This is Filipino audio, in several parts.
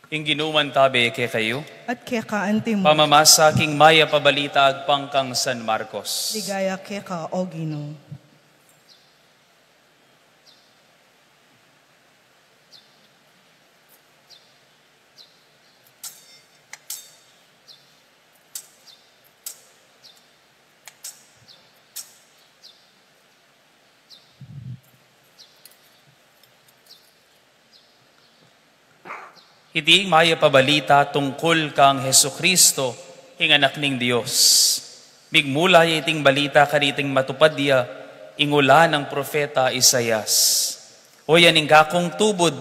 ing ginuman tabi ke kayo. At kaya ka antimo. Pamamasa king maya pabalita agpangkang San Marcos. Ligaya kaya ka o Ginoo. Iti maya pabalita tungkol kang Hesu Kristo, ing anak ning Dios. Migmula iting balita kaniting matupad dia, ingula ng propeta Isayas. O yaning kakong tubod,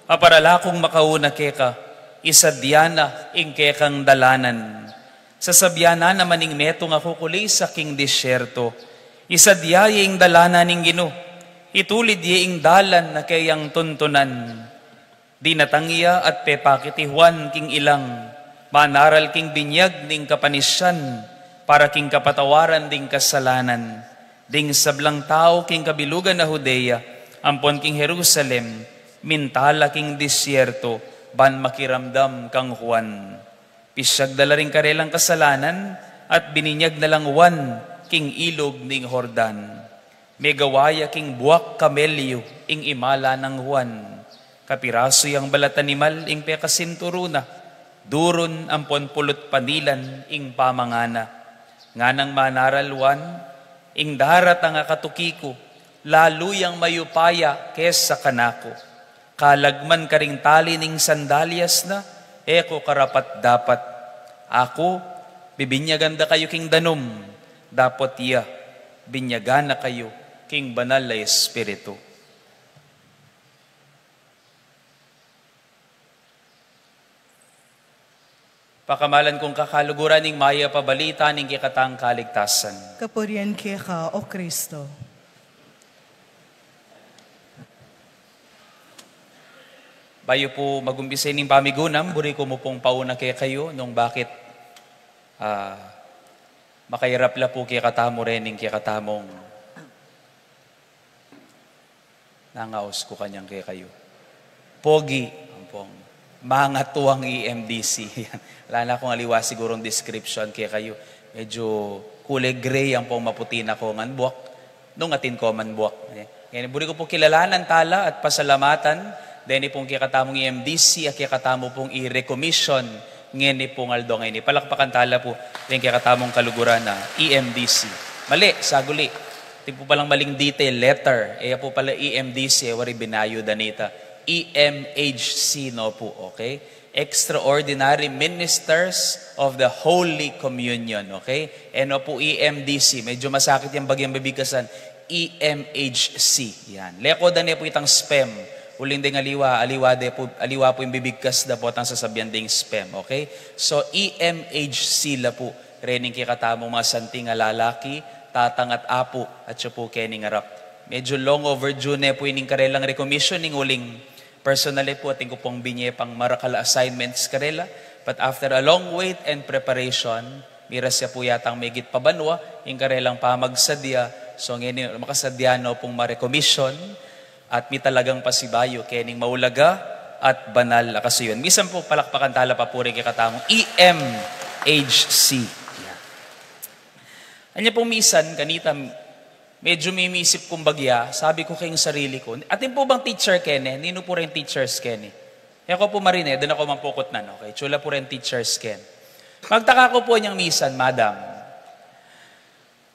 aparalakong makauna keka, isadyana ing kekang dalanan. Sasabyana naman ing metong ako kulay sa king disyerto, isadyaya ing dalanan ing Gino, itulid ye ing dalan na kayang tuntunan. Dinatangiya at pepakitihuan king ilang, manaral king binyag ning kapanisyan, para king kapatawaran ding kasalanan. Ding sablang tao king kabilugan na Judea, ampon king Jerusalem, mintala king disyerto, ban makiramdam kang Juan. Pisyag dala ring karelang kasalanan, at bininyag na lang Juan, king ilog ning Jordan. Megawaya king buwak kamelyo, ing imala ng Juan. Kapiraso yang balat animal ing pekasinturuna, duron ampon pulot panilan ing pamangana. Nganang manaralwan, ing darat ang akatukiko, lalo yang mayupaya kesa kanako. Kalagman karing tali ning sandalyas na, eko karapat dapat. Ako, bibinyaganda kayo king danom, dapat iya, binyagana kayo king banal na Espiritu. Pakamalan kong kakaluguran ning maya pabalita ning kikatang kaligtasan. Kapurian kaya ka o Kristo. Bayo po magumbisay ning pamigunam, buri ko mo pong pauna kaya kayo nung bakit makahirap po kaya katamo rin ning kaya katamong nangaos ko kanyang kaya kayo. Pogi, ang pong mga tuwang EMDC. Wala na akong aliwa sigurong description kaya kayo. Medyo kulay gray ang pong maputi na ko man buwak. Nung atin ko man buwak. Ngayon, buri ko po kilalanan tala at pasalamatan. Deni pong kikatamong EMDC at kikatamo pong i-recommission. Ngayon pong aldo ngayon. Palakpakan tala po yung kikatamong kaluguran na EMDC. Mali, saguli. Ito po palang maling detail, letter. Po pala EMDC, wari binayo danita. EMHC no po, okay? Extraordinary Ministers of the Holy Communion, okay? Ano po EMDC, medyo masakit yung bagyang bibigkasan. EMHC, yan. Lekodan po itang spam. Uling ding aliwa po yung bibigkas na po atang sasabyan ding spam, okay? So EMHC la po, rening kikatamong mga santing lalaki, tatang at apo, at siya po kening arap. Medyo long overdue na po ining karelang recommissioning uling. Personally po, ating ko pong binye pang marakala assignments karela. But after a long wait and preparation, miras siya po yatang megit pabanwa, yung karelang pamagsadya. So ngayon, makasadyano pong ma-recommission at mi talagang pasibayo, kening maulaga at banal akasuyon. Misan po, palakpakan tala pa po rin kikatamong EMHC. Yeah. Anya pong misan, kanita, medyo mimisip kong bagya, sabi ko kayong sarili ko, atin po bang teacher Ken? Nino po rin teachers Ken? Ako po marine, doon ako mampukot na, okay? Chula po rin teachers Ken. Magtaka ko po niyang misan, madam.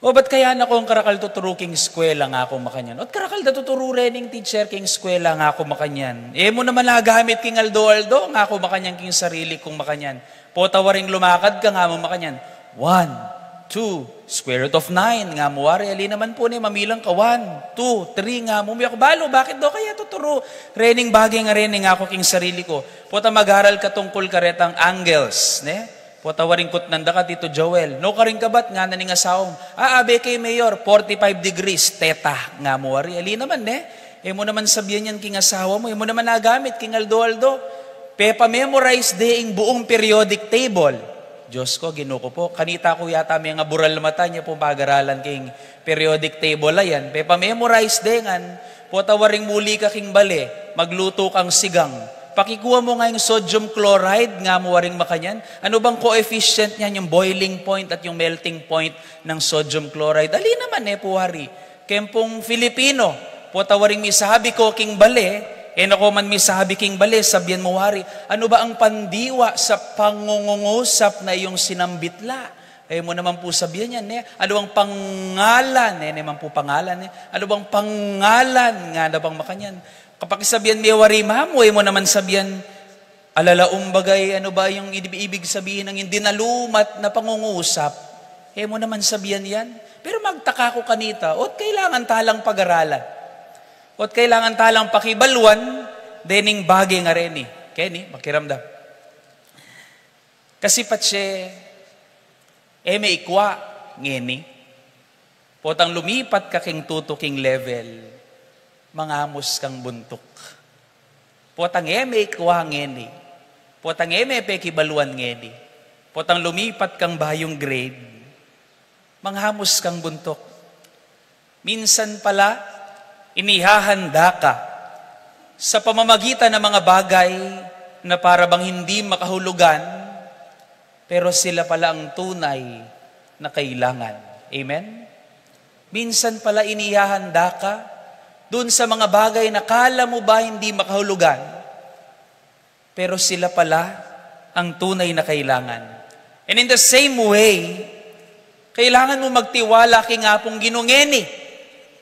O ba't kaya na kong karakal tuturo king eskwela nga ako makanyan? O't karakal na tuturo rin ng teacher king eskwela nga ako makanyan. Mo naman nagamit king aldo-aldo, nga ako makanyan king sarili kong makanyan. Po tawaring lumakad ka nga mo makanyan. 1, 2, square root of 9, nga mo, wari, ali naman po ni, mamilang ka, 1, 2, 3, nga mo, miyak balo, bakit do kaya tuturo? Rening bagay nga rening ako king sarili ko. Pota mag-aral ka tungkol karetang angles, ne? Pota waring kutnanda ka, Tito Joel. No ka rin kabat, nga naning asawang, abe kay Mayor, 45 degrees, teta, nga mo, wari, ali naman, ne? Mo naman sabihan yan king asawa mo, mo naman nagamit, king aldo-aldo. Pepa memorize deing buong periodic table. Diyos ko, ginuko po. Kanita ko yata may nga bural mata niya po pag-aralan king periodic table ayan. Pepa memorize dengan, po tawaring muli ka king bale, magluto kang sigang, Pakikuha mo nga yung sodium chloride, nga mo waring makanyan. Ano bang coefficient niyan, yung boiling point at yung melting point ng sodium chloride? Ali naman puwari. Kempong Filipino, po tawaring misabi ko king bale, nako man misabi king bale, sabyan mo wari. Ano ba ang pandiwa sa pangungungusap na iyong sinambitla? Mo naman po sabihin yan, ano bang pangalan? Naman po pangalan. Ano bang pangalan nga na bang makanyan? Kapag sabihan may wari mamo, mo naman sabihan, alalaong bagay, ano ba yung ibig sabihin ng hindi nalumat na pangungusap? Mo naman sabihan yan. Pero magtaka ko kanita, o't kailangan talang pag-aralan. O't kailangan talang pakibalwan, dening bagay nga rin Kenny, makiramdam. Kasi patse, may ikwa, ngeni. Potang lumipat ka king tutuking level, mangamos kang buntok. Potang may ikwa, ngeni. Potang may pekibaluan, ngeni. Potang lumipat kang bayong grade, manghamos kang buntok. Minsan pala, inihahanda ka sa pamamagitan ng mga bagay na para bang hindi makahulugan, pero sila pala ang tunay na kailangan. Amen? Minsan pala inihahanda ka dun sa mga bagay na kala mo ba hindi makahulugan, pero sila pala ang tunay na kailangan. And in the same way, kailangan mo magtiwala kay nga pong ginungeni.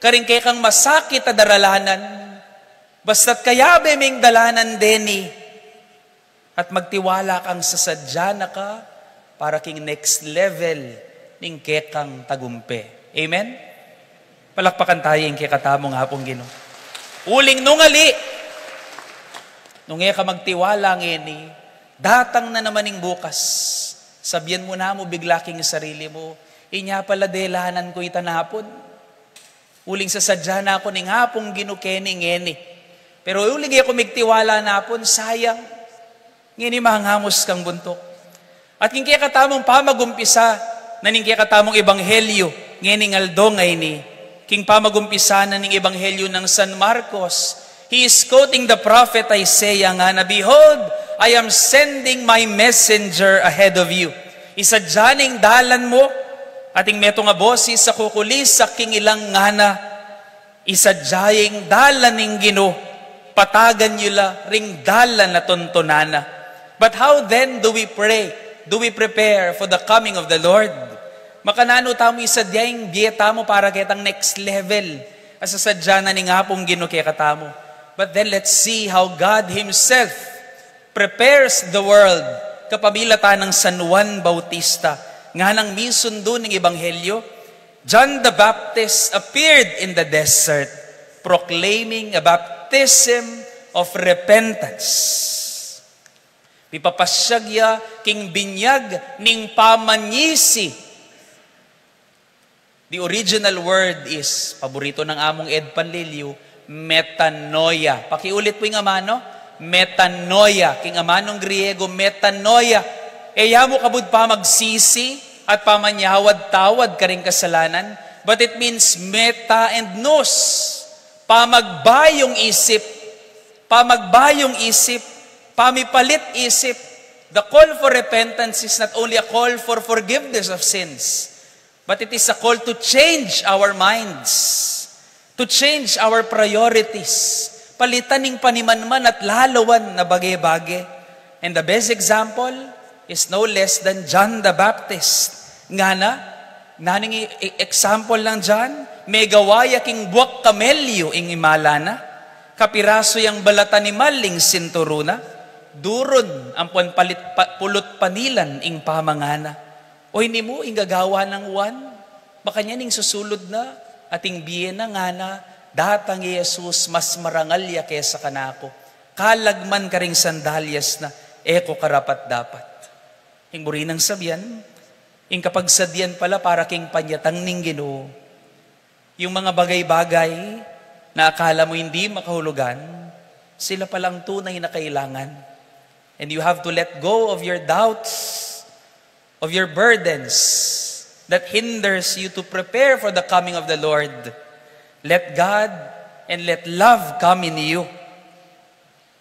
Karing kay kang masakit na daralanan, basta't kayabe ming dalanan deni, at magtiwala kang sasadya na ka para king next level ning kekang tagumpe. Amen? Palakpakan tayo yung kekatamong hapong Ginoo. Uling nungali, nung ka magtiwala ngeni, datang na naman ning bukas. Sabihan mo na mo bigla king sarili mo, inya pala delahanan ko itanapon. Uling sa sadya na ako ning hapong Ginoo keni ngeni. Pero uling ako magtiwala na pon, sayang. Ngeni mahanghamos kang buntok. At king kaya katamong pamagumpisa, na ning kaya katamong ebanghelyo, ngeni ngaldong ay ni, king pamagumpisa na ning ebanghelyo ng San Marcos, he is quoting the prophet Isaiah nga na, behold, I am sending my messenger ahead of you. Isadyaning dalan mo, ating meto nga bosis sa kukulis sa king ilang ngana, isadyaying dalan ning Ginoo, patagan nila ring dalan na tontonana. But how then do we pray? Do we prepare for the coming of the Lord? Makanano tamo isadyaying dieta mo para kitang next level. Asasadya na ning hapong Ginoo kaya katamo. But then let's see how God Himself prepares the world. Kapabilata ng San Juan Bautista, nga nang misundo ng Ebanghelyo, John the Baptist appeared in the desert, proclaiming a baptism of repentance. Pipapasyagya king binyag ning pamanyisi. The original word is, paborito ng among Ed Panlilio, metanoia. Pakiulit po yung amano, metanoia. King amanong Griego, metanoia. Mo kabud pa magsisi at pamanyawad-tawad ka rin kasalanan. But it means meta and nos. Pamagbayong isip. Pamagbayong isip. Pamipalit isip. The call for repentance is not only a call for forgiveness of sins, but it is a call to change our minds, to change our priorities, palitan ning panimanman at lalawan na bagay-bagay. And the best example is no less than John the Baptist. Nga naning example lang dyan, may gawaya king buwak kamelyo ing imala na, kapiraso yang balatan ni maling sinturuna, duron ang pulot panilan ing pamangana. O hindi mo ingagawa ng uwan, baka niya ning susulod na, ating biyena nga na, datang Jesus mas marangalya kesa kanako. Kalagman ka ring sandalyas na, eko karapat dapat. Ing burinang sabihan, ing kapag sadyan pala para king panyatang ning Ginoo, yung mga bagay-bagay na akala mo hindi makahulugan, sila palang tunay na kailangan. And you have to let go of your doubts, of your burdens that hinders you to prepare for the coming of the Lord. Let God and let love come in you.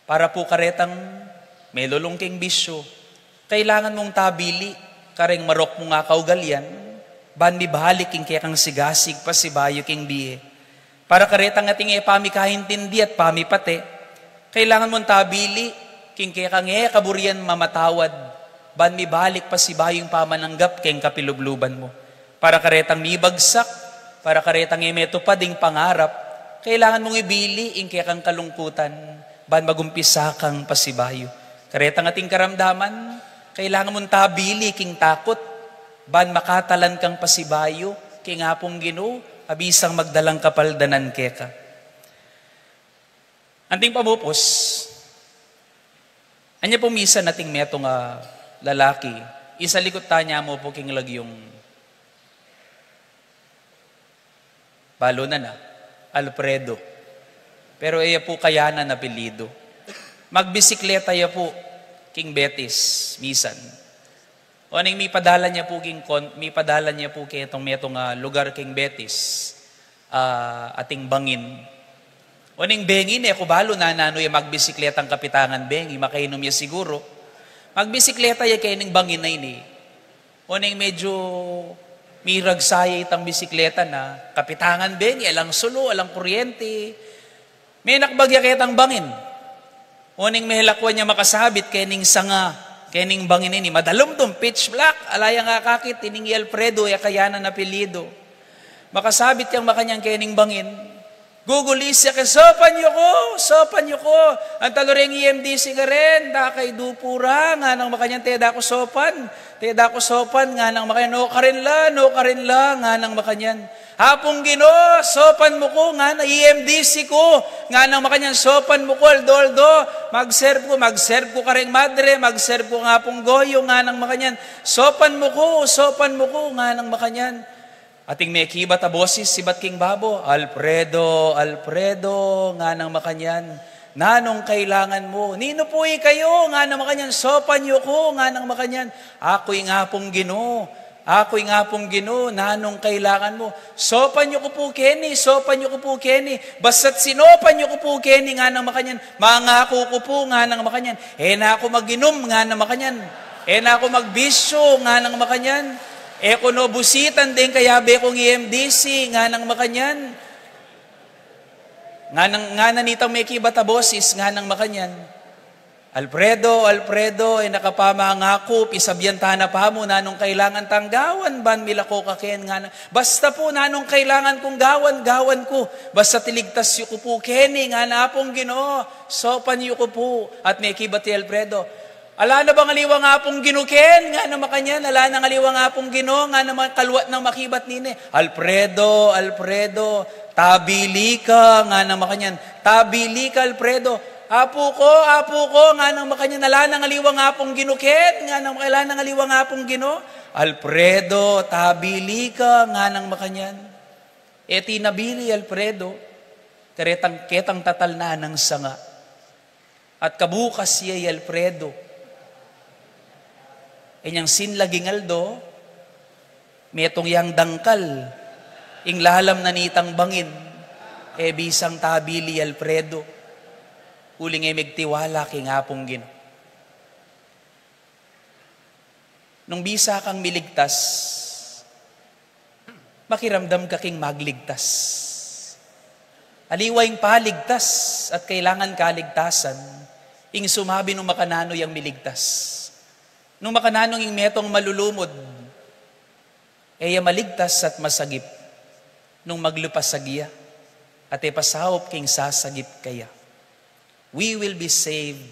Para po karetang may lulungking bisyo, kailangan mong tabili, kareng marok mo nga kaugalyan, ban mi bahalik king kaya kang sigasig pa si bayo king biye. Para karetang ating pami kahintindi at pami pate, kailangan mong tabili, king kaya kang kaburian mamatawad, ban mi balik pa si bayong pamananggap king kapilubluban mo. Para karetang mi bagsak, para karetang metupading pangarap, kailangan mong ibili, ing kaya kang kalungkutan, ban magumpisa kang pasibayo. Karetang ating karamdaman, kailangan mong tabili, king takot, ban makatalan kang pasibayo, king apong Ginoo, abisang magdalang kapaldanan keka. Anting pamupos, anya pumisa nating metong lalaki, isa likot tanya mo po king lagyong balo na Alfredo. Pero iya po kayanan na apelido. Magbisikleta ya po king Betis misan. O ning mi padala niya po kay itong metong lugar king Betis ating bangin. O ning bengin ako balo na nano ya magbisikletang kapitangan bengi makainom ya siguro. Magbisikleta ya kay ning bangin na ini. O ning medyo mirag saya itang bisikleta na kapitangan bengi alang sulo alang kuryente. May nakbagya kay itang bangin. O ning mehelakwan niya makasabit kay ning sanga, kay ning bangin ini. Madalumdum, pitch black, alaya nga kakit, tining Alfredo, ya kayanan na apelido. Makasabit yang makanyang kay ning bangin. Gugulis siya kay sopan niyo ko. Ang taloreng EMDC nga rin, da kay dupura, nga nang makanyang teda ko sopan, nga nang makanyan, no karin la, nga nang makanyan. Hapong Ginoo, sopan mo ko, nga na EMDC ko, nga nang makanyan, sopan mo ko, aldo, mag-serve ko kareng madre, mag-serve ko nga pong goyo, nga nang makanyan, sopan mo ko, nga nang makanyan. Ating may kibat a boses, sibat king babo, Alfredo, nga nang makanyan, nanong kailangan mo, nino po kayo, nga nang makanyan, sopan niyo ko, nga nang makanyan, ako'y nga pong Ginoo, nanong kailangan mo. Sopan niyo ko po, Kenny. Basta't sinopan niyo ko po, Kenny, nga nang makanyan. Mangako ko po, nga nang makanyan. Na ako mag-inom, nga nang makanyan. Na ako magbisyo, nga nang makanyan. Ko no busitan din kaya be kong EMDC, nga nang makanyan. Nga nanitang may kibata boses, nga nang makanyan. Alfredo, nakapamangako, pisabyantahan na pa mo, nanong kailangan tanggawan, ban milako kaken nga na. Basta po, nanong kailangan kong gawan ko. Basta tiligtas yu ko po, Kenny, nga na pong Ginoo, sopan yu ko po. At may kibati Alfredo, ala na bang aliwa nga pong ginuken, nga na makanyan, ala na aliwa nga pong Ginoo, nga na kalwat ng makibat nini. Alfredo, tabili ka, nga na makanyan. Tabili ka, Alfredo. Apo ko, nga nang makanya nala nang aliwa nga pong ginuken, nga nang kailan nang aliwa nga pong Ginoo. Alfredo, tabili ka, nga nang makanyan. Nabili, Alfredo, ketang tatal na ng sanga. At kabukas siya, Alfredo. Niyang sinlaging aldo, metong yang dangkal, ing lalam na nitang bangin, bisang tabili, Alfredo. Uling megtiwala king apong Ginoo. Nung bisa kang miligtas, makiramdam ka king magligtas. Aliwayng paligtas at kailangan kaligtasan, ing sumabi nung makanano yang miligtas. Nung makananong ing metong malulumod, maligtas at masagip, nung maglupas sa giya, at pasahop king sasagip kaya. We will be saved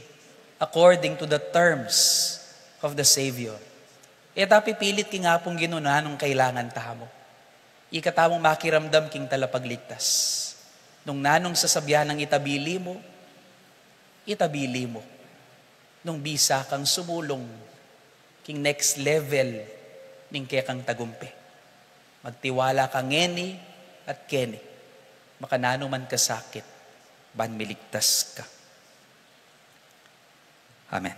according to the terms of the Savior. Pipilit king apong Ginoo nanong kailangan tamo. Ikatamong makiramdam king talapagligtas. Nung nanong sasabyan ng itabili mo. Nung bisa kang sumulong king next level ning kaya kang tagumpe. Magtiwala ka ngeni at keni. Makanano man kasakit, ban miligtas ka. Amen.